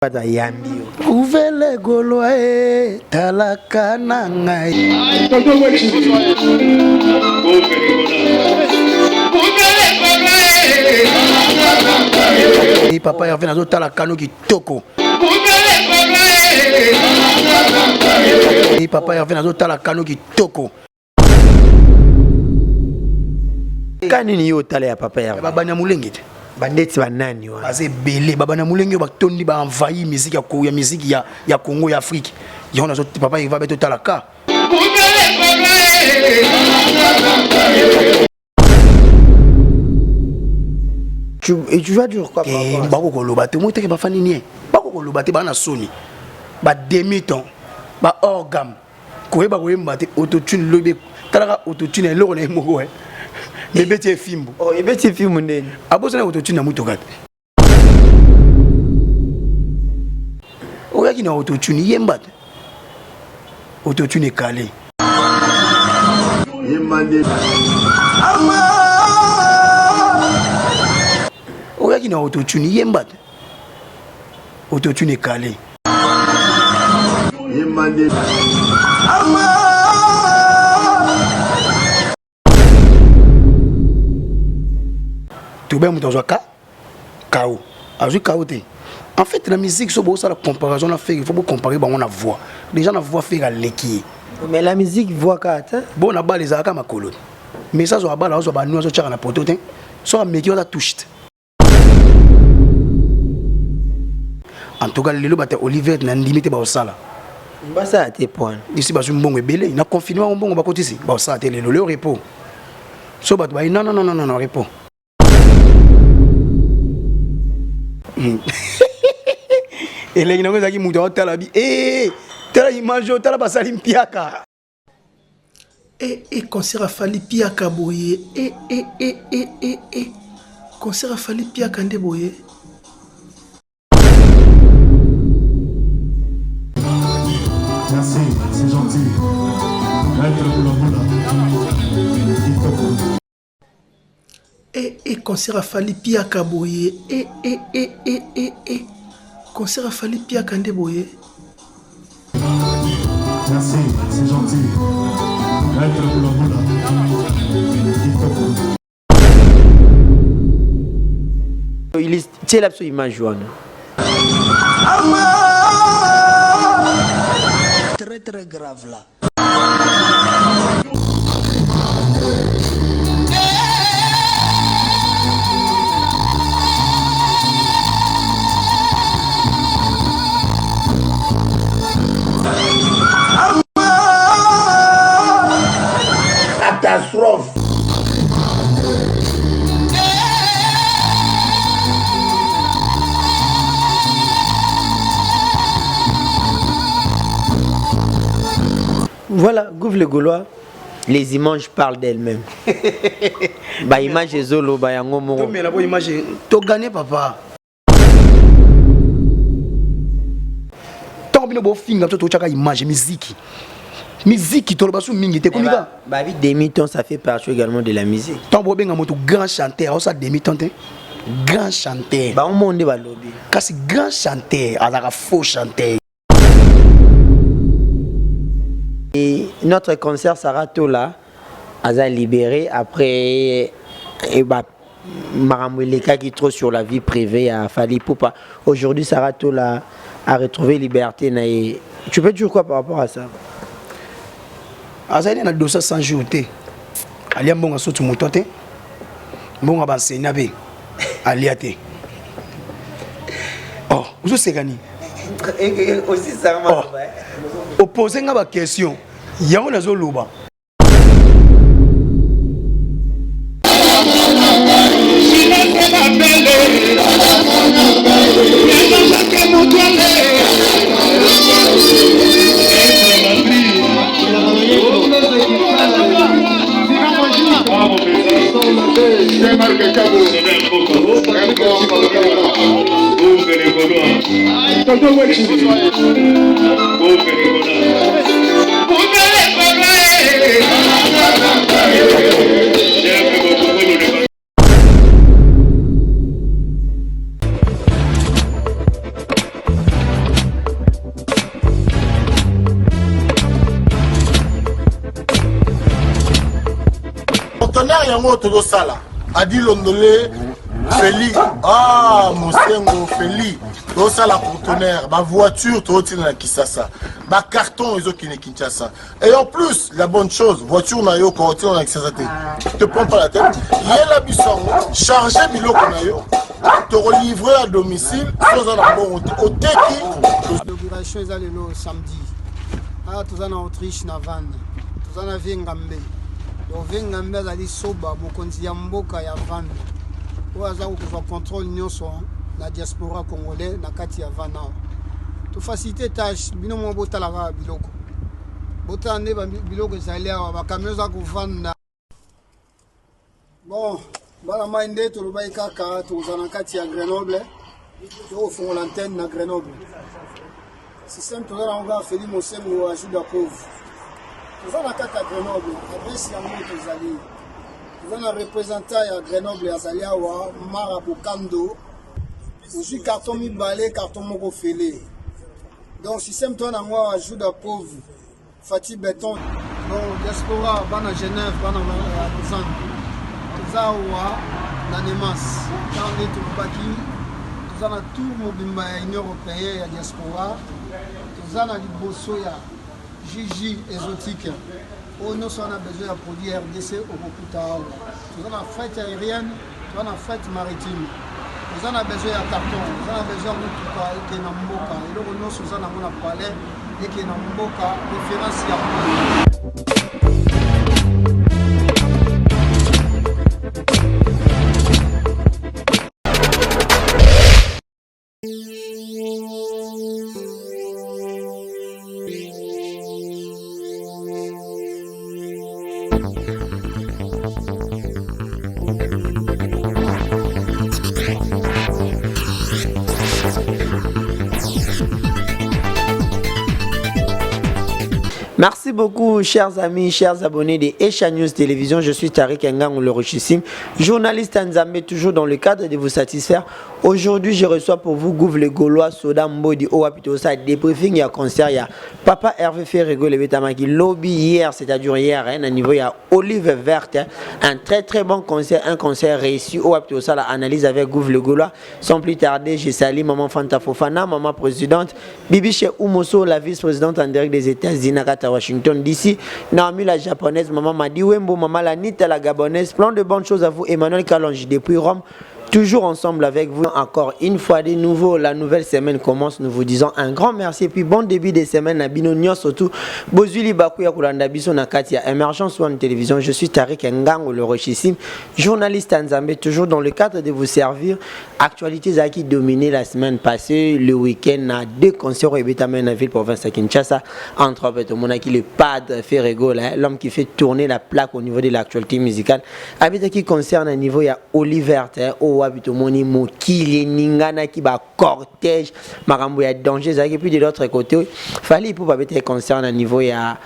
Pada yambi Ouvele goloe talaka na ngai. Papa ya vena zo talaka no kitoko. Papa ya vena zo talaka no kitoko. Kanini yo tala ya papa ya baba na mulenge te. Bandeti banani wa Aze belé baba na mulenge ba tondi ba envahi musique ya musique ya Congo ya Afrique. Yona zo papa il va beto talaka. Tu vas dire quoi papa? Bako koloba te mo te ba fani nie. Bako koloba te ba na soni. Ba demi-temps ba orgam. Ko ba ko yemba te autotune lobe talaka autotune lo na moko. Bébé tu es film. Oh, bébé tu es film ndeni. Abosa na autotune na mutoka. Oya ki na autotune yemba. Autotune calé. Yemande. Oya ki na autotune yemba. Autotune calé. Yemande. Tu bien mon ka kao azu kao te. En fait la musique so ça la comparaison on a fait il faut comparer ba on a voix déjà la voix fait la leki mais la musique voix ka ta bon na ba les aka makolo mais ça zo ba la zo ba nous zo tchaka na poto te so meki on a touché en tout cas lelo ba te Olivier na limité ba osala mbasa à tes points ici ba mbongo ebele na confinement mbongo ba kotisi ba osala te lelo le repos so ba non repos. Et les gens qui m'ont dit tala bi tala image tala basali mpiaka concert a fallu piaka boye concert a fallu piaka nde boye. Merci, c'est gentil. Concert a fallu piaka boye concert a fallu piaka nde boye. Merci, c'est gentil. il est c'est l'absolu image wana très grave là. Catastrophe. Voilà, Gouv le Gaulois, les images parlent d'elles-mêmes. Bah image zolo ba yango mo. Mais la bonne image to gagner papa. Tant bino bo finga to chaka image musique. Musique to ba su mingi te komika. Bah oui demi-temps ça fait partie également de la musique. Tant bo benga moto grand chanteur, ça demi-temps te. Grand chanteur. Bah on monde ba lobby. Kasi grand chanteur, azaka faux chanteur. Et notre concert Saratola a libéré après et bah Maramoueleka qui trop sur la vie privée a fallu Poupa. Aujourd'hui Saratola a retrouvé liberté. Tu peux dire quoi par rapport à ça? Azali na 200 jours te. Ali mbonga sotu mutote. Mbonga ba senabe. Ali ate. Oh, vous savez gani? Aussi ça m'a opposé nga ba question. Yango nazo loba. conteneur yango todo sala adi londolé Feli Mosengo Feli todo sala conteneur ba voiture todo tina Kisasa ba carton ezo kine Kinshasa et en plus la bonne chose voiture na yo ko tina Kisasa te prends pas la tête yela bisongo charger biloko na yo te relivrer à domicile sans un bon au teki l'inauguration est allée le samedi tous en Autriche na van tous en Vengambe donc Vengambe azali soba mokonzi ya mboka ya van o azaku ko contrôle nyonso na diaspora congolais na kati ya van awa to faciliter tâche bino mo botalaka biloko botande biloko ezali awa bakamio za kuvanda bon bala mainde to lobai kaka to uzana kati ya Grenoble to fongo l'antenne na Grenoble système to la nga Feli Mosengo a Juda pauvre to zana kati ya Grenoble adresse ya moto zali to zana représentant ya Grenoble azali awa Mara Bokando aussi carton mi balé carton moko félé donc système to na nga Juda pauvre Fati Béton bon diaspora bana Genève bana Lausanne Zawa Nanemas quand les Toubaki tous en a tout mobimba ya Union européenne ya diaspora tous en a liboso ya Gigi exotique on a besoin de produits RDC au Bokuta tous en a fret aérienne tous en a fret maritime tous en a besoin de carton tous en a besoin de tout qui est dans Mboka et le renom tous en a mon palais et qui est dans Mboka référence ya Merci beaucoup, chers amis, chers abonnés de Esha News Télévision. Je suis Tariq Ngang, le Rochissime, journaliste en Zambie, toujours dans le cadre de vous satisfaire. Aujourd'hui, je reçois pour vous Gouv le Gaulois, Soda Mbodi, Oapitosa, débriefing, il y a concert, il y a Papa Hervé Ferrego, le Betamaki, lobby hier, c'est-à-dire hier, à niveau, il y a Olive Verte, un très très bon concert, un concert réussi. Oapitosa, l'analyse avec Gouv le Gaulois. Sans plus tarder, je salue Maman Fanta Fofana, Maman Présidente, Bibi Che Umoso, la vice-présidente en direct des États-Unis, à Washington DC, Naomi la japonaise, Maman Madi Wembo, Maman la Nita la gabonaise, plein de bonnes choses à vous, Emmanuel Kalonji depuis Rome. Toujours ensemble avec vous, encore une fois de nouveau, la nouvelle semaine commence, nous vous disons un grand merci et puis bon début de semaine à Bino surtout, Bozuli Bakuya Kulanda Biso Nakatia, Emergence One Télévision, je suis Tariq Ngang, le Rochissime, journaliste en Zambie, toujours dans le cadre de vous servir, actualités à qui dominé la semaine passée, le week-end, à deux concerts et Bétamen à ville province à Kinshasa, entre autres, mon aki le Padre Ferrego, l'homme qui fait tourner la plaque au niveau de l'actualité musicale, avec qui concerne un niveau, il y a Oliver, Wabitomoni Mokili Ningana qui va cortège Marambo ya danger et puis de l'autre côté fallait pour pas être concernant à niveau ya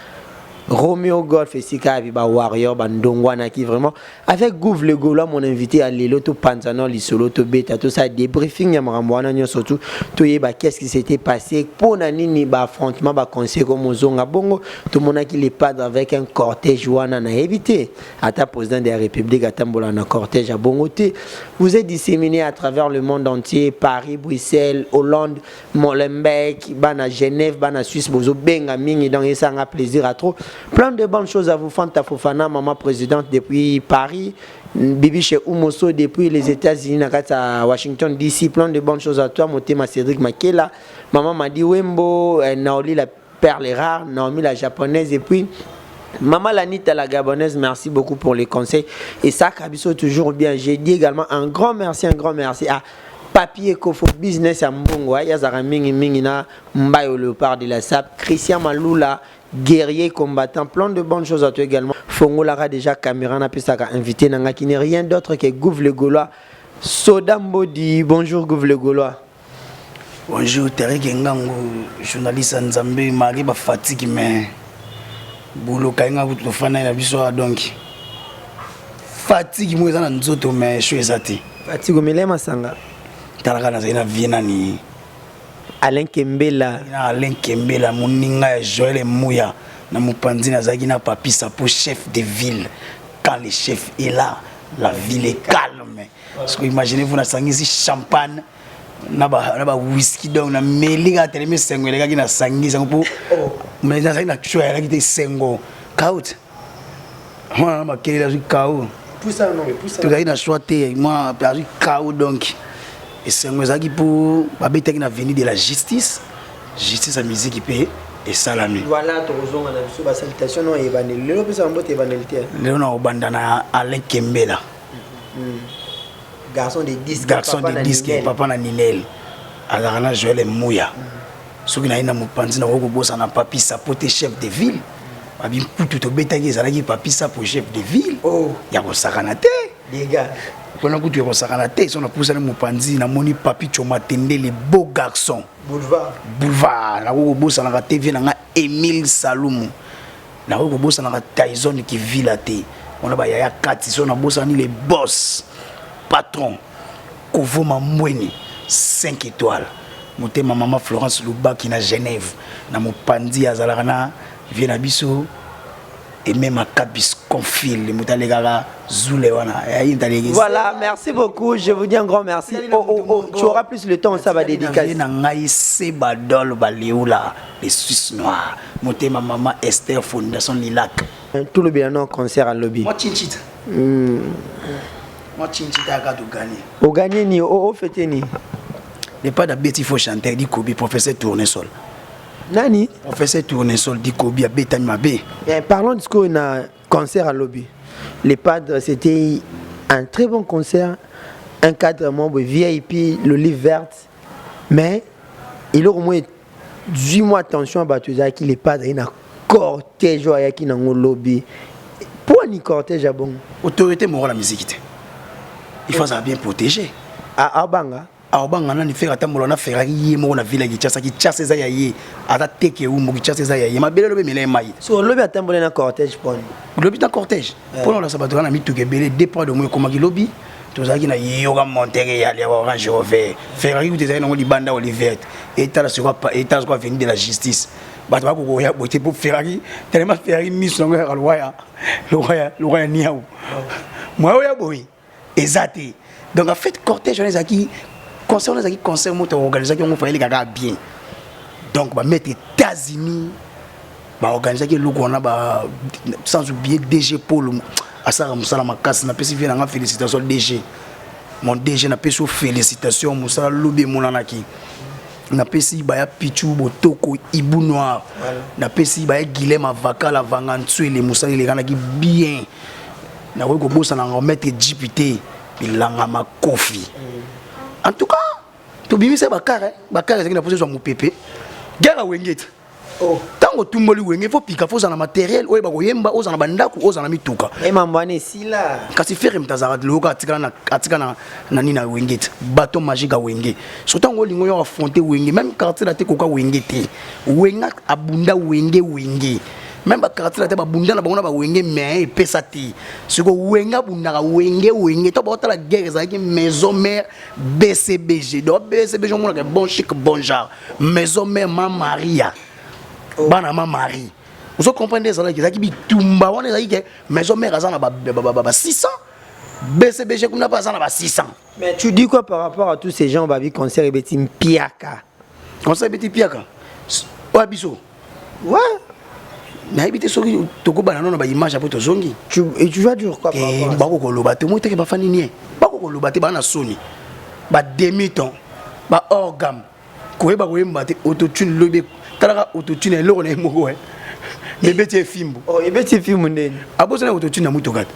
Romeo Golf et Sika Viba Warrior Bandongwana qui vraiment avec Gouv le Gaulois mon invité à l'Eloto Panzano l'Isolo to beta tout ça débriefing ya Marambwana nyo surtout to yeba qu'est-ce qui s'était passé pour nani ba affrontement ba conseil comme Zonga Bongo tout le monde qui les pas avec un cortège wana na évité à ta président de la République à Tambola na cortège à Bongoté vous êtes disséminé à travers le monde entier Paris Bruxelles Hollande Molenbeek bana Genève bana Suisse bozo benga mingi donc ça a plaisir à trop. Plein de bonnes choses à vous, Fanta Fofana, Maman Présidente depuis Paris, Bibi chez Umoso depuis les États-Unis, à Washington DC, plein de bonnes choses à toi, Motema Cédric Makela, Maman Madi Wembo, Naoli la perle rare, Naomi la japonaise et puis Maman Lanita la gabonaise, merci beaucoup pour les conseils et ça, Kabiso toujours bien. J'ai dit également un grand merci à Papier Kofo Business à Mbongo, Yazara Mingi Mingina, Mbayo Léopard de la SAP, Christian Maloula, guerrier combattant, plein de bonnes choses à toi également. Fongo Lara déjà caméra n'a plus invité Nanga qui n'est rien d'autre que Gouv le Gaulois. Soda Mbodi, bonjour Gouv le Gaulois. Bonjour Tariq Ngango, journaliste en Zambie, Marie ba fatigue mais boulot kainga buto fana na biso donc fatigue moi za na nzoto mais je suis athée. Fatigue mele masanga. Talaka na zina viena ni Alain Kembela moninga ya Joël Mouya na mupanzi na zaki na papi sapo chef de ville quand le chef est là, la ville est calme. Parce que imaginez-vous, na sangisi champagne, na ba whisky donc na meliga telemi sengo les gars qui na sangisi pour mais na na choya la qui te sengo kaut. Moi ma kele la kaut. Pour ça non, pour ça. Tu gars na choité moi la kaut donc et sengo ça qui pour ba bête qui na venu de la justice à musique qui paye et salami. Voilà tozonga na biso ba salutation non evanel. Lelo pesa mbote evanelité. Lelo na obandana Alain Kembela. Garçon de disque, papa na Ninel. Alana Joël Mouya. Soki na ina mopanzi na ko bossa na papi sapote chef de ville. Abi putu to betaki ezalaki papi sa pour chef de ville. Oh, ya ko sakana te. les gars. Pendant que tu es sakana te, son poussa na mopanzi na moni papi choma tende les beaux garçons. Boulevard. Na ko bossa na TV na Emile Saloum. Na ko bossa na Tyson qui vit la té. On a ba ya kati son na bossa ni les boss. Patron, Kovoma Mweni, 5 étoiles. Moté ma maman Florence Louba qui na Genève. Na mopandi azalana vient à biso et même à Cabis confile moté les gars Zoulewana. Voilà, merci beaucoup. Je vous dis un grand merci. Tu auras plus le temps, ça va dédicacer. Na ngai Sebadol Baleoula, les Suisses noirs. Moté ma maman Esther Fondation Lilac. Tout le bien non concert à lobby. Moi Chinchit. Moi Chinchita a gagné. Au gagné ni au fêté ni. Les pas d'abeti faut chanter dit Kobi professeur Tournesol. Nani? Professeur Tournesol dit Kobi a betani mabe. Parlons de ce qu'on a concert à lobby. Les padres c'était un très bon concert, un cadre membre VIP, l'olive verte, mais il a au moins 18 mois attention à Batouza qui les padres il a cortège à qui dans le lobby. Pour un cortège à bon. Autorité morale la musique. Il faut ça bien protéger. À Abanga. À Abanga, on a fait un temps na Ferrari yemo na ville qui chasse ça yaye. Ata teke ou mo qui chasse ça yaye. Ma belle lobe mele mai. So lobby attend na cortège pour. Lobby dans cortège. Pour la sabato na mi to gebele départ de moi comme qui lobby. Tout ça qui na yoga monter ya les orange vert. Ferrari ou des no libanda olive et ta sera pas et ta sera venir de la justice. Bato ba ko ya boté pour Ferrari tellement Ferrari mis no le roi niaou. Moi ya boy. Exact. Donc en fait cortège on est qui concert moto organisé qui on fait les gars bien. Donc ba mettre États-Unis ba organiser qui logo on a ba sans oublier DG Paul asara musala makasi na pesi vient na félicitations DG. Mon DG na pesi félicitations musala lobe monanaki. Na pesi ba ya Pichu Botoko Ibu Noir. Na pesi ba ya Guilhem Avakala Vangantswele musala les gars qui bien. Na ko bossa na remettre député bilanga makofi. En tout cas, to bimi se bakare c'est qui na posé sur mon pépé. Guerre wengete. Oh, tango tumboli wenge faut pika faut na matériel oye ba koyemba oza na bandaku oza na mituka. Et mambane si là. Kasi faire mtazara loka atika na nina wengete. Bateau magique wenge. So tango lingo yo affronter wenge même quartier la te koka wengete. Wenga abunda wenge. Même ba quartier la te ba bunda na bango na ba wenge mais pesati. Siko wenga bunda wenge to ba la guerre za ki maison mère BCBG. Donc BCBG on a bon chic bon genre. Maison mère Maria. Bana Marie. Vous comprenez ça là qui bitumba on est que maison mère azana ba 600. BCBG qu'on n'a pas azana ba 600. Mais tu dis quoi par rapport à tous ces gens babi concert betim piaka. Concert betim piaka. Ouais biso. Ouais. Na habité sur toko banana na ba image après to zongi. Tu vas dire quoi par rapport? Ba ko loba te mo te ba fani nie. Ba ko loba te ba na soni. Ba demi-ton. Ba orgam. Ko ba ko yemba te autotune lobe talaka autotune eloko na moko eh. Bébé tie fimbo. Oh, bébé tie fimbo ndeni. Abosa na autotune na mutokat.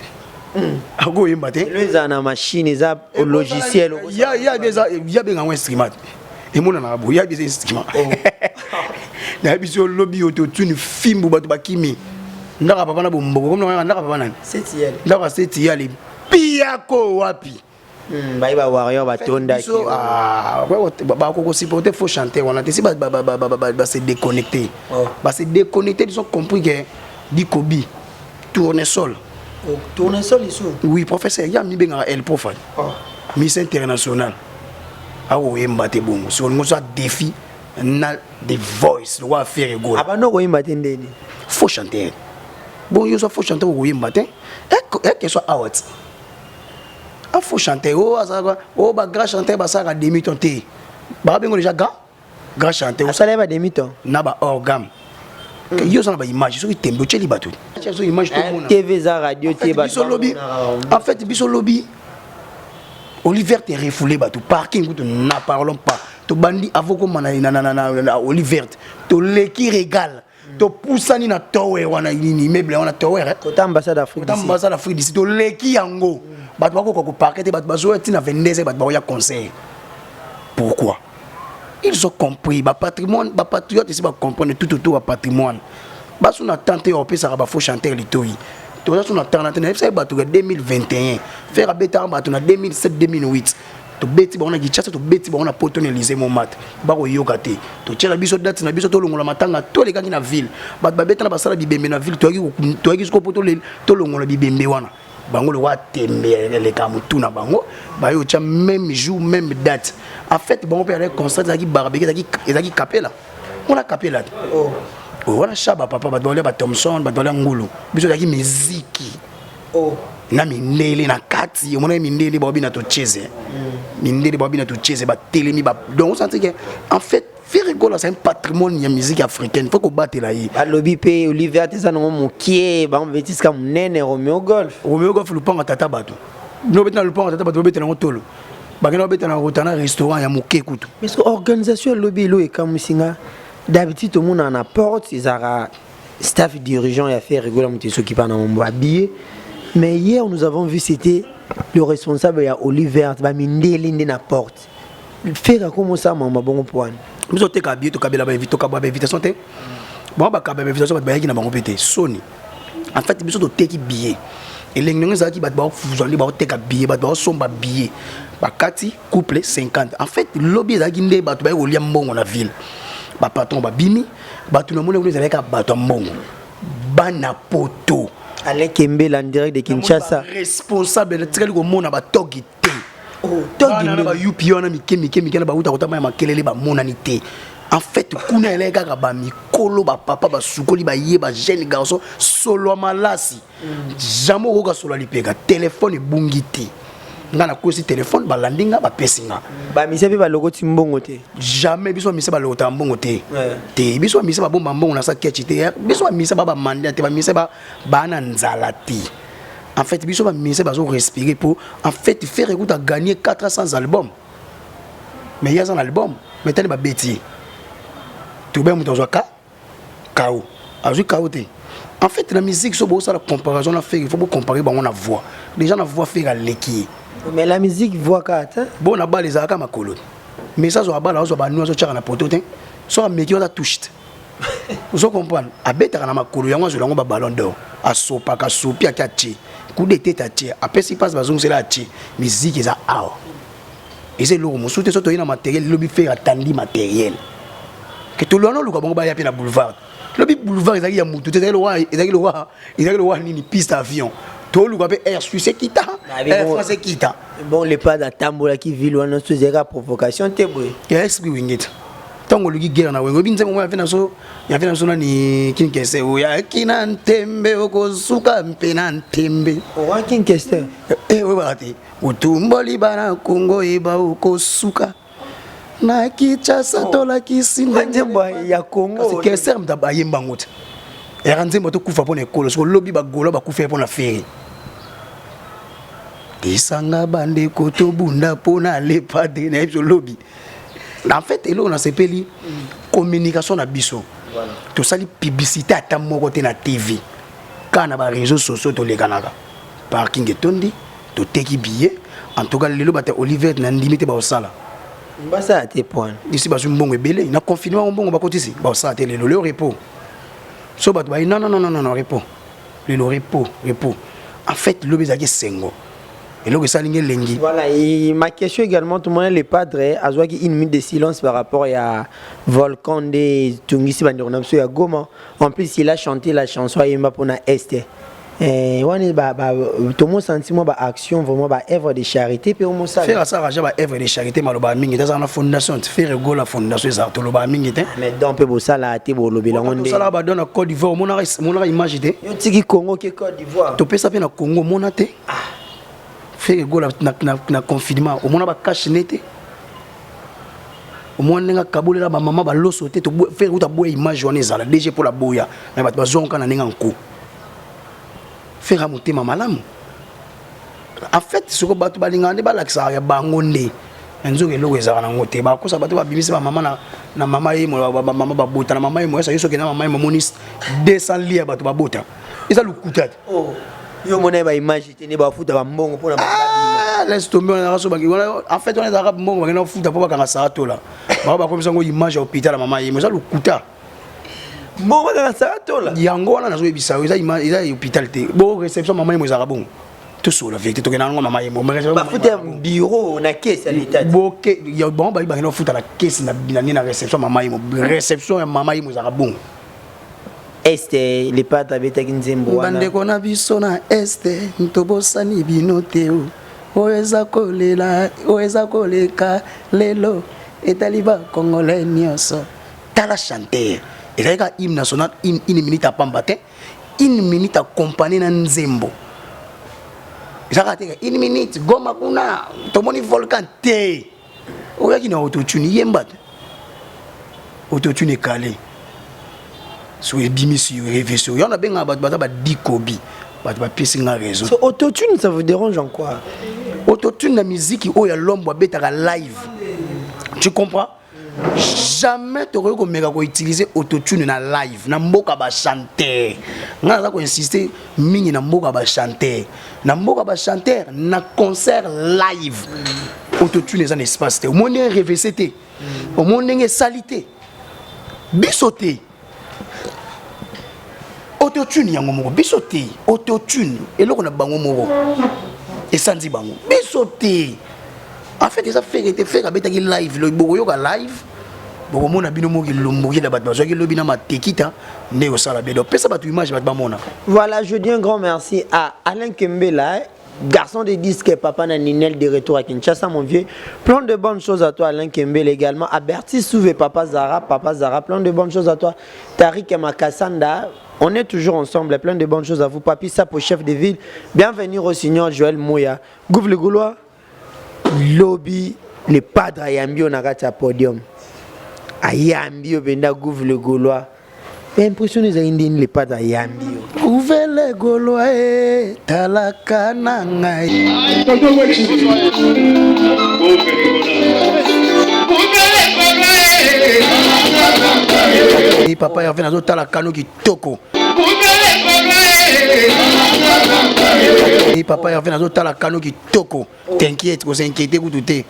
Ako yemba te. Leza na machine za au logiciel. Ya benga un instrument. Et mon na bo ya des instruments. Na biso lobby autotune fimbo bato bakimi. Ndaka papa na bombo comme ndaka papa na. Setiel. Ndaka setiel piako wapi. Ba warrior ba tonda ki. Ba ko supporter faut chanter on a décidé ba se déconnecter. Ba se déconnecter ils ont compris que di Kobi Tournesol. Oh, Tournesol ici. Oui professeur ya mi benga el profane. Miss international. Ah oui mbate bongo. Si on a défi na the voice doit faire go. Abano ko yimba ndeni. Faut chanter. Bon yo so faut chanter ko yimba te. Et que soit out. Il faut chanter. Oh, bah, grand chanteur, bah, ça a demi-temps. Bah, bien, déjà, grand chanteur. Ça lève à demi-temps. N'a pas organe. Yo ça na ba image, so itembo tcheli bato. So image to mona. TV za radio tie ba. En fait, biso lobby. Oliver te refoulé bato parking to na parlons pas. To bandi avoko mana na Oliver. To leki régal. To poussani na tower wana ni immeuble wana tower. Côté ambassade d'Afrique. Côté ambassade d'Afrique d'ici to leki yango. Bato bako ko parquet bato bazo tina 22 bato ba ya conseil. Pourquoi? Ils ont compris, le patrimoine, les patriotes ici comprennent tout autour du patrimoine. Si on a tenté de faire ça, il faut chanter l'Itoï. Si on a tenté de faire ça, en 2021. Faire ça en 2007-2008. To beti ba on a gichasa to beti ba on a potoneliser mon mat ba ko yokate to tshela biso date na biso to longola matanga to le kangi na ville ba beta na basala bibembe na ville to yaki ko poto le to longola bibembe wana bango le wa tembe le kamutu na bango ba yo tcha même jour même date en fait bango pe aller concert zaki barbecue zaki capella on a capella oh on a chaba papa ba dole ba Thompson ba dole ngulu biso zaki musique oh na mindele na kati on a mindele ba bina to cheze mindele ba bina to cheze ba telemi ba donc on sent que en fait faire rigolo c'est un patrimoine de musique africaine faut qu'on batte là yi ba lobby pe Olivier tesa no mokie ba on vetis ka munene Romeo Golf le panga tata bato no betana le panga tata bato betana ngotolo ba kena betana rotana restaurant ya mokie kutu mais que organisation lobby lo e kamusinga d'habitude tout le monde en apporte izara staff dirigeant ya faire rigolo muti s'occuper na mambo habillé. Mais hier, nous avons vu, c'était le responsable de Oliver, qui a mis une porte. Faire comme ça, maman, bon point. Nous avons été habillés, nous avons été invitation. Bon, nous avons été invitation, nous avons été Sony. En fait, nous avons été billets. Et les gens qui ont été billets, nous avons été billets, nous avons été billets. Bakati, couple 50. En fait, le lobby est allé au Liambon dans la ville. Le patron est bimi, tout le monde est allé à Mbongo. Banapoto. Alain Kembe en direct de Kinshasa responsable de très gros monde ba togité oh togi na ba yupi ona mikemi na ba uta kota ma kelele ba monanité en fait kuna ele kaka ba mikolo ba papa ba sukoli ba ye ba jeune garçon solo malasi jamais ko ka solo lipeka téléphone bungiti ngana kosi téléphone ba landinga ba pesinga ba misepe ba lokoti mbongo te jamais biso mise ba lokota mbongo te te biso mise ba bomba mbongo na sa ketchi te biso mise ba mandat te ba mise ba na nzala te en fait biso ba mise ba zo respirer pour en fait faire écoute à gagner 400 albums mais il y a un album mais tel ba beti tout bien muto zoka kao azu kao te en fait la musique so bo ça la comparaison la faire il faut comparer ba on a voix déjà la voix faire leki. Mais la musique voit quand bon na ba les aka makolo mais ça zo abala zo ba nous zo tchaka na poto te so a meki on touche vous comprenez abeta na makolo yango zo lango ba ballon d'or a sopa ka sopi a kachi coup de tête a tie après si passe bazong c'est la tie musique ça ah et c'est lourd mo soute so to ina matériel lobi faire attendre matériel que tout le monde ko bango ba ya pe na boulevard lobi boulevard ezaki ya mutu te ezaki le roi ni piste avion tout le monde air suisse kita air français kita bon les pas d'atambola qui ville wana so zeka provocation te boy yes we wing it tango luki guerre na wengo binze mo ya fena so na ni kinkese o ya kina ntembe okosuka mpena ntembe o wa kinkese we bati utumbo libana kongo eba okosuka na kichasa tola kisinda njembo ya Congo parce que serme da bayemba ngote era nzembo to kufa pona ekolo so lobi ba golo ba kufa pona feri isanga bande ko to bunda pona le padre na so lobi en fait elo on a sepeli communication na biso voilà to sali publicité ata moko te na TV kana ba réseaux sociaux to lekanaka parking etondi to teki billet en tout cas lelo bata Oliver na ndimite ba osala mbasa te point ici ba mbongo ebele na confinement mbongo ba kotisi ba osala te le repos so bat ba non repos le repos en fait le bezaki sengo et là ça lingue lengi voilà et ma question également tout le monde les padres azwaki une minute de silence par rapport à Volcan de Tungisi Bandornamso ya Goma en plus il a chanté la chanson Yemba pona Est tout le monde sentiment bah action vraiment bah œuvre de charité puis on ça faire ça raja bah œuvre de charité maloba mingi dans la fondation faire go la fondation ça to loba mingi te mais donc peu bo ça là te bo lobela ngonde ça là ba dans la Côte d'Ivoire mon image te yo tiki Congo ke Côte d'Ivoire to pesa pe na Congo mona te faire go la na confinement au mona ba cache nete au moins nga kabule la ba maman ba loso te to faire uta boya image on ezala déjà pour la boya mais ba zonka na ninga nko faire monter ma malamu en fait ce que batu balingande ba lakisa ya bangonde enzo ke lo ezala na ngote ba ko sa batu ba bimisi ba mama na mama yemo ba mama ba bota na mama yemo ça yoso ke na mama yemo monis 200 lia batu ba bota eza lukuta oh yo mona ba image te ne ba futa ba mbongo pona laisse tomber on a raso ba en fait on est arabe mbongo ba na futa po ba kanga sato là ba komisa ngo image ya hôpital na mama yemo eza lukuta bon ba ça tola yango wana nazo ebisa eza hôpital te bon réception mama yemo eza bon tout sur la vérité to ke na ngo mama yemo ba futa bureau na caisse à l'état bon ke ya bon ba no futa na caisse na na réception mama yemo réception ya mama yemo eza bon este les pâtes avec nzembo wana bande kona biso na este ntobosani binote oeza koleka lelo etaliba congolais nyonso tala chanter et là hymne national une minute à pambate une minute à compagnie na nzembo ezaka une minute goma kuna tomoni volcan te oyaki na autotune yemba autotune calé sur ebimisi révision y en a benga ba dikobi ba pièce nga raison so autotune ça vous dérange en quoi autotune la musique oya lombo betaka live tu comprends jamais tu aurais ko utiliser autotune na live na mboka ba chanter nga za ko insister mingi na mboka ba chanter na concert live autotune za espace te au monde revct au monde salité bisoté autotune yango moko bisoté autotune eloko na bango moko esanzi bango bisoté en fait ça fait abetaki live lo boyoka live bokomona bino moki lomboki la bato bazwaki lobi na matekita nde osala bedo pesa bato image bato bamona. Voilà, je dis un grand merci à Alain Kembela, garçon de disque, papa na Ninel de retour à Kinshasa, mon vieux. Plein de bonnes choses à toi, Alain Kembela également. À Berti Souvé, papa Zara, plein de bonnes choses à toi. Tariq Makassanda, on est toujours ensemble, plein de bonnes choses à vous. Papi Sapo, chef de ville. Bienvenue au signor Joël Mouya. Gouv le Goulois, lobby, les padres à Yambi, on a raté à podium. À Yambi, on a Gouv le Goulois. Impressionné les padres à Yambi. Gouv le Goulois, talaka nangai. Et papa Hervé nazo tala kano ki toko. Et papa Hervé nazo tala kano ki toko. T'inquiète, vous inquiétez vous douter.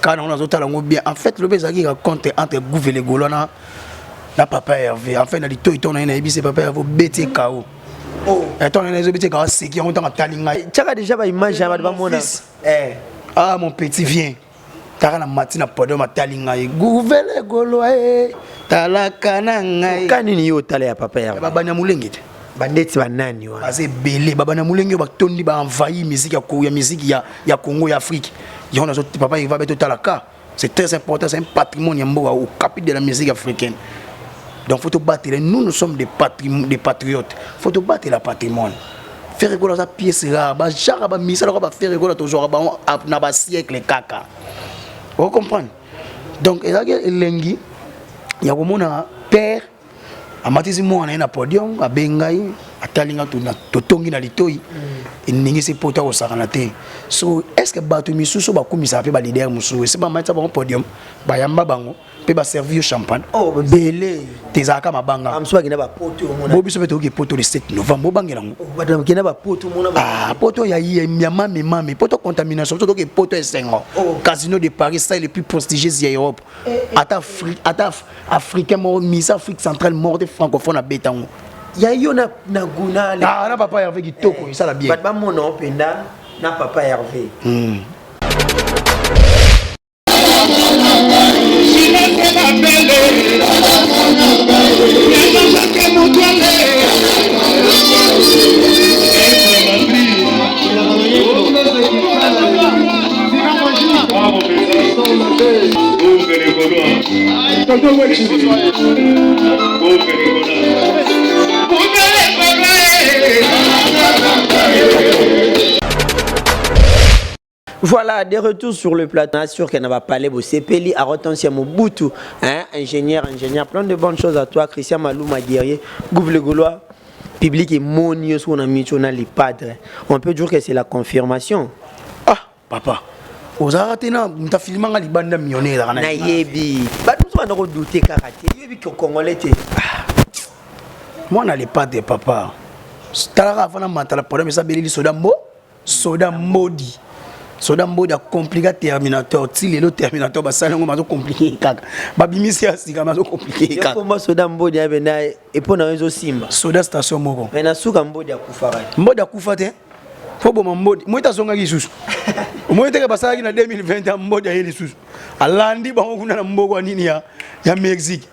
Quand on nazo tala ngo bien. En fait le bezaki raconte entre Gouv et les Golona na papa Hervé. En fait na lito ito na ebi c'est papa Hervé bete kao. Oh, attends na ezo bete kao c'est qui on t'a talinga. Tchaka déjà ba image ba mona. Ah mon petit viens. Tarana matina podo matalinga gouvele goloe talaka nangai kanini yo tala ya papa ya baba na mulenge bandeti banani wa ase belé baba na mulenge ba tondi ba envahi musique ya Congo ya Afrique yo na papa il va beto talaka c'est très important, c'est un patrimoine au capital de la musique africaine. Donc faut te battre, nous sommes des patriotes. Faut te battre le patrimoine. Faire rigoler sa pièce là, ba genre ba misa là ba faire rigoler toujours ba na ba siècle kaka. Vous comprenez? Donc et là lengi ya komona père amatisi mwana na podium abengai atalinga totongi na litoi ningi se pota ko sakana te. So est-ce que bato misusu ba komisa pe ba leader musu c'est ba matsa ba podium ba yamba bango pe ba servir champagne oh belé tezaka mabanga amswa kina ba poto mona bobiso pe to ki poto le 7 novembre bobangela ngo badam kina ba poto mona ah poto ya mame poto contamination to ke poto esengo casino de Paris ça le plus prestigieux en Europe ata africain mort Miss Afrique centrale mort francophone à betango ya yo na guna ah na papa Hervé kitoko ça la bien ba mona openda na papa Hervé Voilà, des retours sur le plateau. Je suis sûr qu'elle n'a pas parlé. C'est Peli à Rotensia Mobutu, hein, ingénieur, plein de bonnes choses à toi, Christian Malouma guerrier, Gouv le Gaulois, public et monio sur les padres. On peut dire que c'est la confirmation. Ah, papa. Aux Aratena, nous avons filmé un libanda millionnaire. Naïebi. Bah, nous avons douté karaté. Il y a Congolais. Moi, on n'a pas de papa. Talara avant de problème, ça béli soda modi. Soda modi a compliqué Terminator. Si le Terminator, bah ça n'a compliqué. Bah bimisi a si quand compliqué. Comment soda modi a venu et pour nous simba. Soda station moko. Mais na souka modi a kufara. Modi a kufate. Faut bon modi. Moi ta zonga gisous. Moi te ka basaki na 2020 modi a yelisusu. Alandi ba nguna na mbogo nini ya Mexique.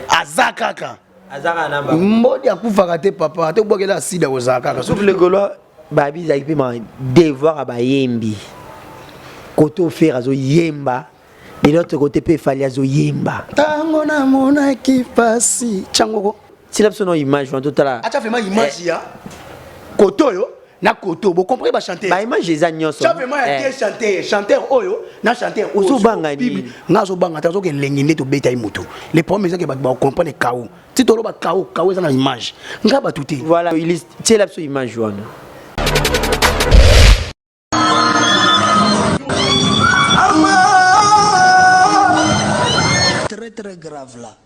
Azakaka. Azaka namba. Modi a kufaka te papa. Te bokela sida ko zakaka. Sauf le Gaulois babi za kipe devoir aba yembi. Côté offert à yemba de l'autre côté peut fallait à yemba tango na mona qui passe chango si la personne image en tout à la acha vraiment image ya koto yo na koto vous comprenez ba chanter ba image les agneaux ça vraiment ya chanteur oyo na chanteur ozo banga ni ngazo banga tazo ke lenginde to beta imutu les problèmes c'est que ba comprendre kaou ti to lo ba kaou ça na image ngaba touté voilà il c'est la personne image jaune. Très grave là.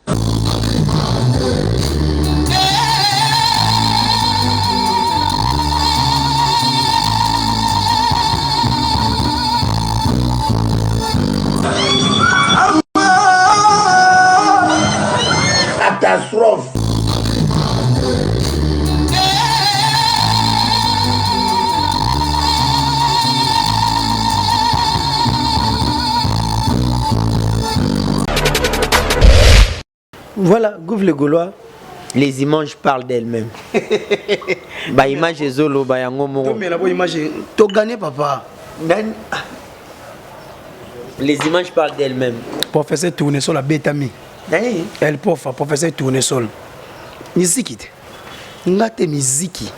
Catastrophe. Voilà, Gouv le Gaulois, les images parlent d'elles-mêmes. Bah image zolo ba yango mo. Mais la bonne image to gagner papa. Les images parlent d'elles-mêmes. Professeur Tournesol la betami. Elle professeur Tournesol. Miziki. Ngate miziki.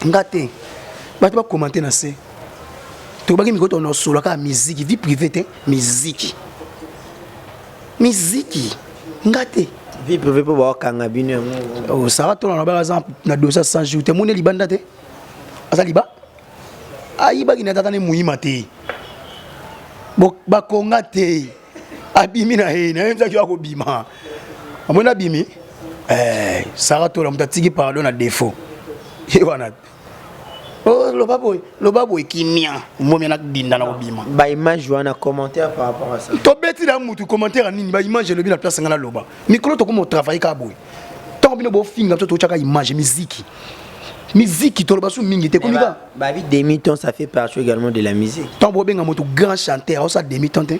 Ngate. Ba tu vas commenter na c'est. To ba ki mikoto no solo ka miziki vie privée te miziki. Miziki. Ngate vie privée pour voir kanga bino oh ça va tourner na exemple na 200 jours te moni libanda te asa liba ayiba ki na tata ne muima te ba konga te abimi na he na mza ki ko bima amona bimi ça va tourner mtatiki pardon na défaut et wana oh le babo kimia momi na dinda na bima ba image wana commentaire par rapport à ça to beti la mutu commentaire nini ba image le bi na place ngana loba micro to comme travailler ka boy tant bino bo finga to chaka image musique to loba su mingi te komika ba bi demi-ton ça fait partie également de la musique tant bo benga moto grand chanteur ça demi-ton te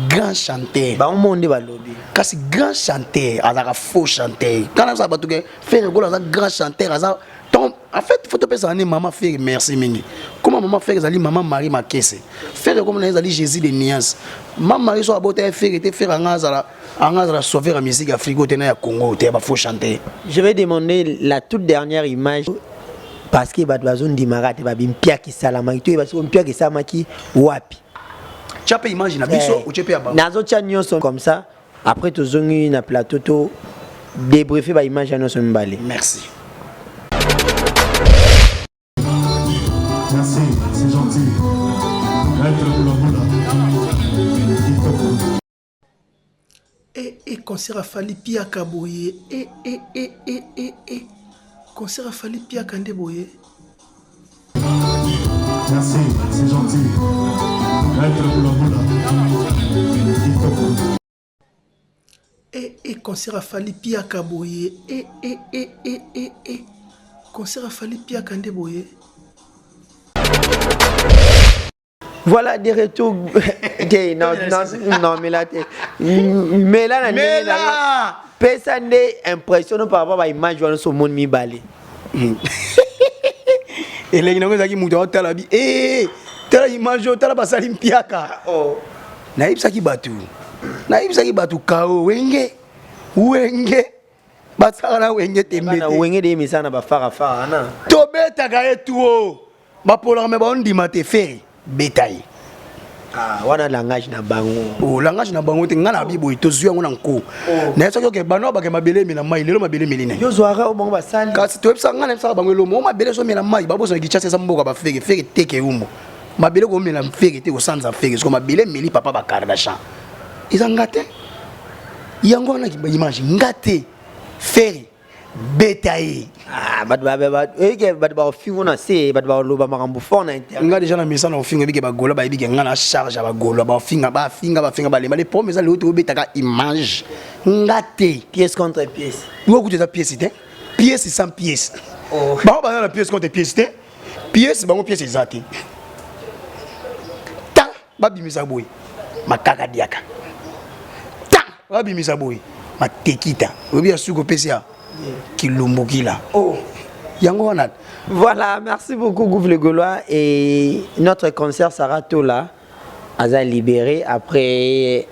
grand chanteur ba monde ba lobby kasi grand chanteur azaka faux chanteur kana ça ba to ke faire gola za grand chanteur aza en fait, il faut te penser à maman faire merci mingi. Comment maman fait que maman Marie ma caisse. Faire comme les ali Jésus de Nias. Maman Marie soit aboté faire était faire en sauver la musique à frigo tena ya Congo, tu vas faut chanter. Je vais demander la toute dernière image parce que ba doazon di marate ba bimpia ki salama itu ba so bimpia ki salama ki wapi. Tu peux imaginer biso ou tu peux aba. Nazo tia nyonso comme ça après to zongi na plateau to débriefer ba image à nyonso mbale. Merci. Merci, c'est gentil. Maître Boulaboula. Et concert a fallu Pia Kaboye. Concert a fallu Pia Kandeboye. Merci, c'est gentil. Maître Boulaboula. Et concert a fallu Pia Kaboye. Concert a fallu Pia Kandeboye. Voilà des retours. Non, mais là, personne n'est impressionné par rapport à l'image de ce monde mi balé. Et les gens qui ont dit talabi, tala image, tala basalim piaka. Oh, naïb saki batu kao wenge, batala wenge tembe. na wenge de misana ba fara na. Tobeta gae tuo, ba pola me ba on di mate fe betaille. Ah, wana langage na bango. Oh, langage na bango te ngana bibo itozu yango na nko. Na eso ke bano ba ke mabele mi na mai lelo mabele meline. Yo zwara o bango basali. Kasi to epsa ngana epsa bango lo mo mabele so mi na mai babo so gichase sa mboka ba fege teke umbo. Mabele ko mi na fege te ko sanza fege so mabele meli papa ba Kardashian. Ils ont gâté. Yango na ki ba image ngate fere betaye. Ah, badba fingo na se badba loba makambo fort na internet. Nga déjà na misa na fingo bike ba gola ba bike nga na charge ba gola ba finga ba lemba les promesses le auto betaka image ngate Pièce contre pièce. wo ku teza pièce te pièce sans pièce. Oh. Ba na pièce contre pièce te pièce bango pièce ezate. Ta ba bimisa boy makaka diaka. Ta ba bimisa boy matekita obi asuko pesia Kilumbukila. Oh. Yango wana. Voilà, merci beaucoup Gouv le Gaulois et notre concert sera tout là. Aza libéré après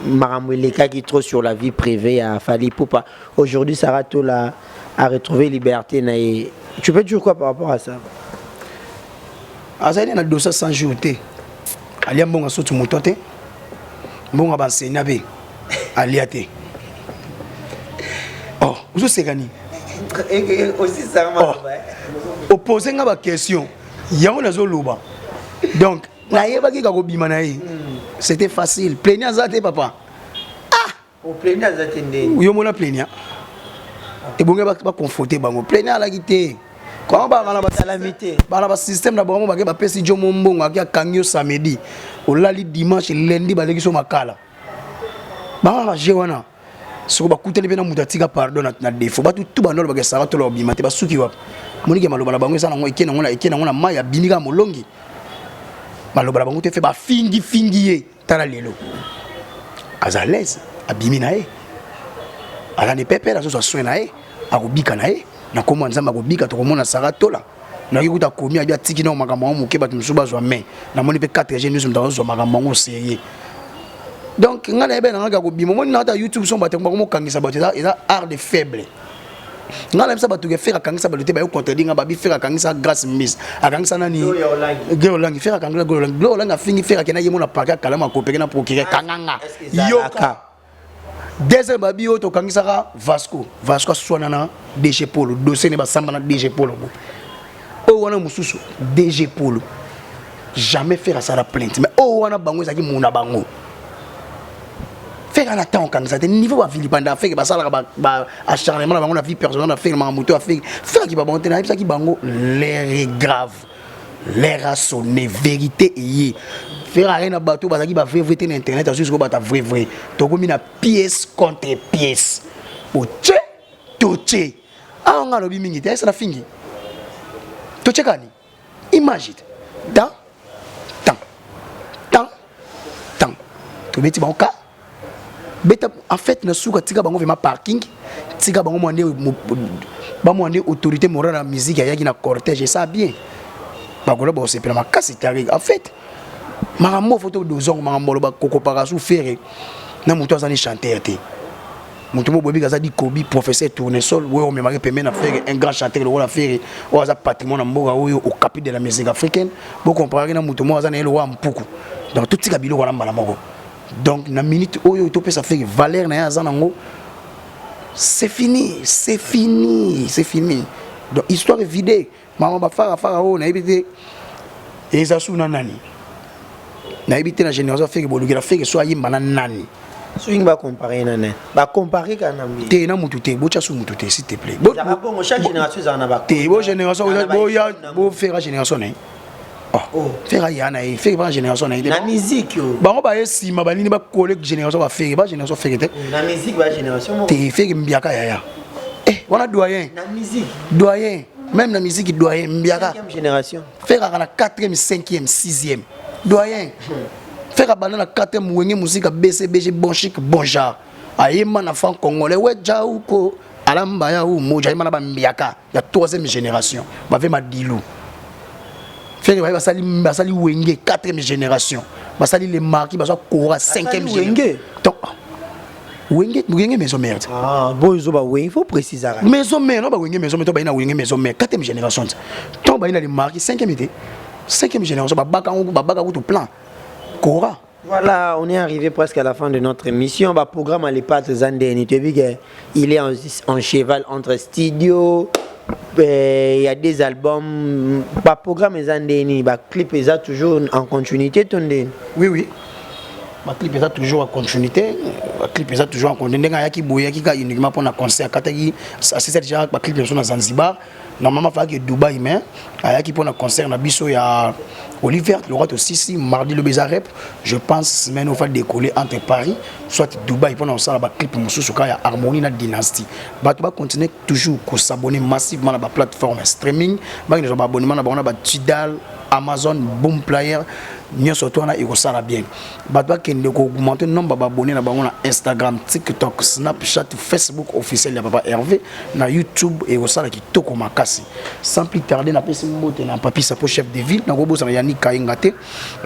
Maramouileka qui trop sur la vie privée à Fali Poupa. Aujourd'hui Sarah tout là a retrouvé liberté nae. Tu peux dire quoi par rapport à ça? Aza na dossier sans jouter. Ali mbonga sotu mutote. Mbonga ba senabe. Aliate. Oh, vous savez gani. Aussi ça m'a opposé nga ba question. Yango nazo loba. Donc, na yeba ki ka ko bima na yi. C'était facile. Plaignant zate papa. Ah, au plaignant zatende. Yo mona plaignant. Et bonga ba conforter bango. Plaignant la kité. Comment ba na ba salamité. Ba na ba système na bango ba ke ba pesi jomo mbongo akia kangyo samedi. Olali dimanche lundi ba leki so makala. Ba na jewana. Soko bakuteli pena mutu atika pardon na défaut batu tout bandolo bakesaka to lobima te basuki wapi monike maloba na bango eza nango ekena ngo na mai ya binika molongi maloba na bango te fe ba fingi ye tala lelo aza l'aise abimi na ye ala ne pepe la so soin na ye akobika na ye na komo nzamba akobika to komona saka tola na yikuta komi abia tiki na makambo mo ke batu musuba zwa main na moni pe 4 jeunes mutazo zwa makambo ngo sérieux. Donc, on a bien un YouTube sur art de faible. On a faire kangisa balote ba contredire ba faire kangisa grâce miss akangisa nani geolangi faire kangisa geolangi afingi faire kena yemo na paka kalama kopeke na procurer kanganga yoka deuxième babi auto kangisa Vasco swana na DG Polo dossier ne ba samba na DG Polo o wana mususu DG Polo jamais faire ça la plainte mais o wana bango ezaki muna bango faire un temps quand ça niveau va vivre pendant faire que ça la acharnement dans la vie personnelle faire ma moto faire qui va monter ça qui bango l'air est grave l'air a sonné vérité et faire rien à bateau parce qu'il va vérité sur internet sur ba ta vrai to comme une pièce contre pièce oche toche ah on a lobi mingi ça la fingi toche kani imagine dans to beti bango ka beta en fait na suka tika bango vraiment parking tika bango mwande autorité morale la musique yaki na cortège ça bien bagola ba sepela makasi tari en fait marambo photo dozong marambo ba kokopaka sou faire na muto azani chanteur te muto mo bobi kaza di kobi professeur tournesol we o memake pembe na faire un grand chanteur le faire o aza patrimoine na mboka oyo au capital de la musique africaine bo comprendre na muto mo azana ele wa mpuku donc tout tika bilo wala mbala moko. Donc, na minute où il peut ça faire valeur na yazanango, c'est fini. Donc, histoire est vidée. Maman va faire na éviter et ça sous nani. Na éviter la génération faire que la faire soit yimba nani. Swing va comparer nani. Va comparer kanambi. Te na mututé, bocha sous mututé s'il te plaît. Bon, chaque génération en a pas. Te bo génération bo faire la génération né. Oh, faire yana et faire la génération na la musique yo ba ngo ba yesi ma balini ba collègue génération ba faire ba génération faire la musique ba génération te faire mbiaka yaya wana doyen la musique doyen même la musique doyen mbiaka 5e génération faire la 4e 5e 6e doyen faire ba na 4e wenge musique BCBG bon chic bon genre ayema na fan congolais ouais jaouko alamba ya ou moja na ba mbiaka ya 3e génération ba ve madilu faire basali wenge 4e génération basali les marquis baso kora 5e génération donc wenge maison mère ah bon ils ba wenge faut préciser maison mère non ba wenge maison mère to ba ina wenge maison mère 4e génération donc ba ina les marquis 5e été 5e génération, babaka tout plan. Cora. Voilà, on est arrivé presque à la fin de notre émission. Le programme à l'époque Zandeni, il est en cheval entre studio. Il y a des albums. Le programme Zandeni, le clip est toujours en continuité. Oui, oui. Le clip est toujours en continuité. Le clip est toujours en continuité. Il y a uniquement pour un concert. C'est déjà le clip est à Zanzibar. Normalement, il y a Dubaï, mais il y a un concert. Il y a Olivier, le roi aussi, si mardi le Bézarep, je pense même on va décoller entre Paris, soit Dubaï, pendant ça, il y a un clip sur la harmonie de la dynastie. Il va continuer toujours à s'abonner massivement à la plateforme streaming. Il y a un abonnement à Tidal, Amazon, Boom Player. Nous surtout on a bien. Batba qui ne augmenter le nombre d'abonnés na Instagram, TikTok, Snapchat, Facebook officiel ya papa Hervé, na YouTube et au sala qui toko makasi. Sans plus tarder na pesi mbote na papi sapo chef de ville na gobo sa yani kaingate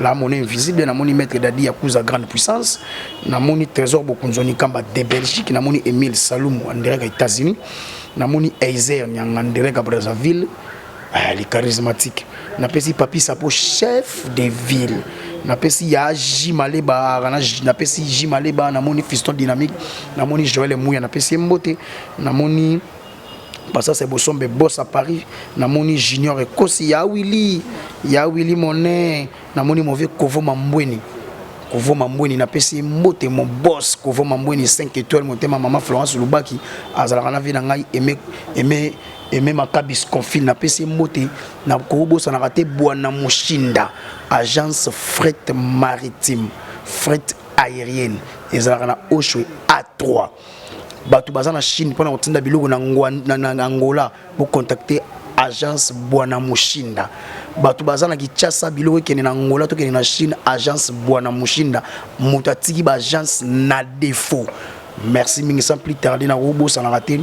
la monnaie invisible na moni maître Dadi Yakuza grande puissance, na moni trésor bokunzoni kamba de Belgique, na moni Emile Saloum en direct aux États-Unis, na moni Eiser en direct à Brazzaville. Les charismatiques. Na pesi papi sapo chef de ville. Na pesi ya Jimaleba, na pesi Jimaleba, na moni fiston dynamique, na moni Joël Mouya, na pesi Mbote, na moni Passa c'est Bossombe boss à Paris, na moni Junior et Kosi ya Willy Monet, na moni mauvais Kovo Mambweni. Kovo Mambweni na pesi Mbote mon boss Kovo Mambweni 5 étoiles mon thème maman Florence Lubaki azala na vie na ngai aimé Makabis confine na pesi Mbote na Kobo ça na raté Bwana Mushinda agence fret maritime fret aérienne ezala na Oshwe A3 batu bazana Chine pona kotinda biloko na Angola pour contacter agence Bwana Mushinda batu bazana Kinshasa biloko kene na Angola to kene na Chine agence Bwana Mushinda mutatiki ba agence na défaut. Merci mingi sans plus tarder na robo ça na raté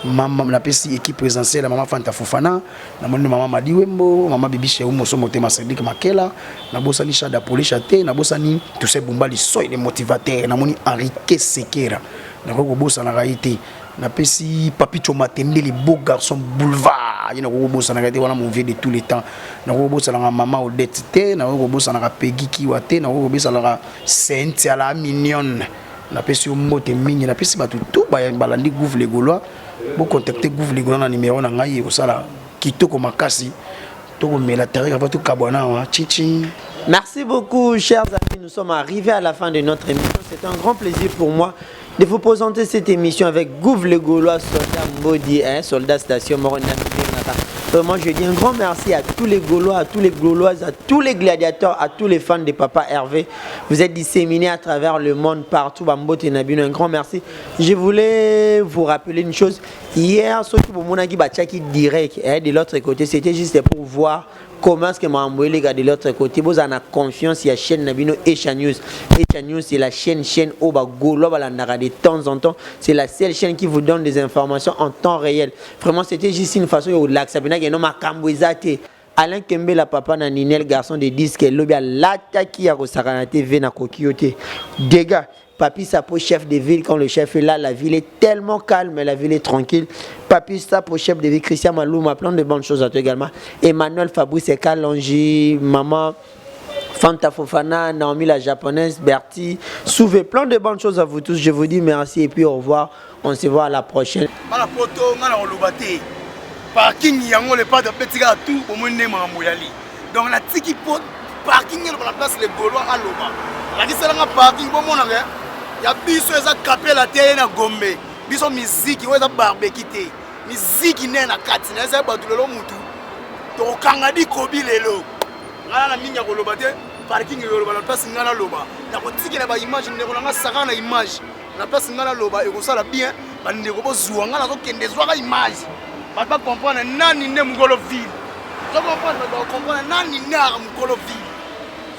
maman na pesi équipe présentielle maman Fanta Fofana na moni maman Madi Wembo maman Bibi Cheu Moso Motema Cédric Makela na bosani Chada Police Chate na bosani tous ces bombali soy les motivateurs na moni Enrique Sekera na robo ça na raité na pesi Papi Chomatende les beaux garçons boulevard il na robo ça na raité voilà mon vieux de tous les temps na robo ça na maman Odette T na robo ça na Peggy Kiwate na robo ça na Cynthia la mignonne na pesi mbote mingi na pesi batu tout balandi Gouv les Gaulois pour contacter Gouv les Gaulois na numéro na ngai ko sala kitoko makasi to ko mela terre va tout kabona chichi. Merci beaucoup chers amis, nous sommes arrivés à la fin de notre émission. C'est un grand plaisir pour moi de vous présenter cette émission avec Gouv les Gaulois, soldat Mbodi, soldat station Morona. Vraiment, je dis un grand merci à tous les Gaulois, à tous les Gauloises, à tous les gladiateurs, à tous les fans de Papa Hervé. Vous êtes disséminés à travers le monde, partout. Bambote et Nabino, un grand merci. Je voulais vous rappeler une chose. Hier, ceux qui m'ont direct de l'autre côté, c'était juste pour voir comment est-ce que Mamoué de l'autre côté. Vous avez confiance, il y a chaîne Nabino Echa News. Echa News, c'est la chaîne Oba Gaulois de temps en temps. C'est la seule chaîne qui vous donne des informations en temps réel. Vraiment, c'était juste une façon de l'accepter. Alain Kembe, la papa na Ninel, garçon de disques, lobby à l'attaque à Rosaranate, Vena Kokiote. Dégâts. Papi Sapo, chef de ville, quand le chef est là, la ville est tellement calme, la ville est tranquille. Papi Sapo, chef de ville, Christian Malouma, plein de bonnes choses à toi également. Emmanuel Fabrice Kalonji, maman Fanta Fofana, Naomi la japonaise, Bertie, Souvé, plein de bonnes choses à vous tous. Je vous dis merci et puis au revoir. On se voit à la prochaine. Parking yango le pas de petit gars tout au monde ne mamoyali. Donc la tiki pot parking sur la place les Gaulois à Loma. La dit c'est un parking bon mon gars. Il y a biso eza capé la terre na Gombe. Biso musique ou eza barbecue té. Musique né na kati na eza batulelo mutu. To kangadi kobi lelo. Ngala na minya ko loba té parking yo loba la place ngala loba. Na ko tiki na ba image ne ko na saka na image. Na place ngala loba e ko sala bien bande ko bozuwa ngala ko kende zwa image. Je ne comprends pas nani ne mukolo ville. Je comprends nani na mukolo ville.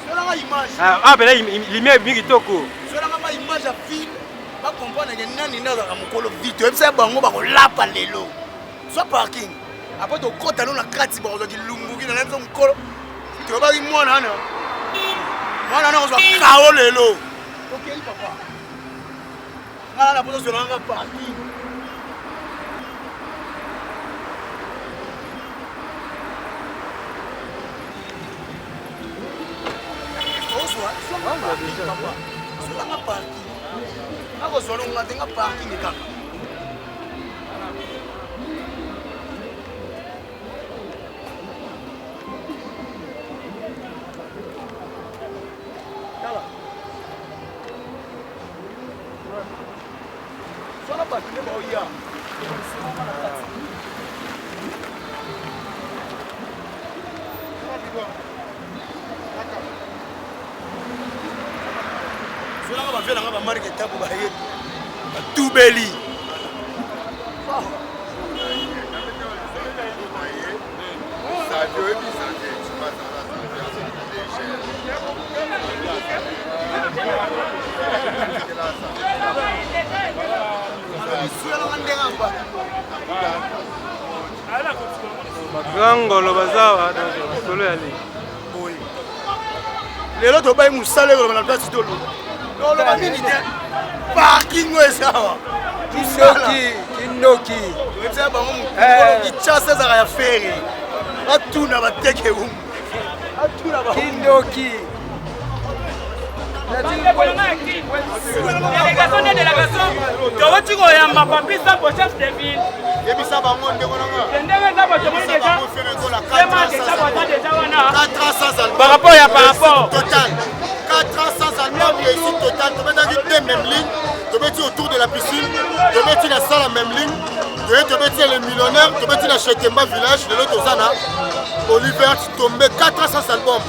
C'est la image. Ah ben là l'image bien kitoko. C'est la image à ville. Pas comprendre nani na mukolo ville. Tu sais bango ba ko lapa lelo. Soit parking. Après to kota no na kati ba ko lungu ki na nzo mukolo. Tu ba ki mwana na. Mwana na ko so kawo lelo. OK papa. Ngala na poto so na parking. solanga parking nakozwalonga te nga parking kaka sola parking baoya solanga bavelanga bamarke tapo baye batubeli bagangolo bazawa solo ya li lelo tobai musale koloba na place tolo oloba nini te parking oyo esawa kindoki otia bango kichasa ezaka ya fere atuna bateke umu atuna kindoki délégation de délégation towoti koyamba papisa po chef de ville yebisa bango ndeko nanga ndenge eza botomoni déjà déjà wana 4 ans sans album par rapport ya par rapport total 4 ans sans album réussite totale tobetaki te même ligne tobeti autour de la piscine tobeti na salle même ligne tobeti le millionnaire tobeti na Chetemba village lelo toza na Oliver tombé 4 ans sans album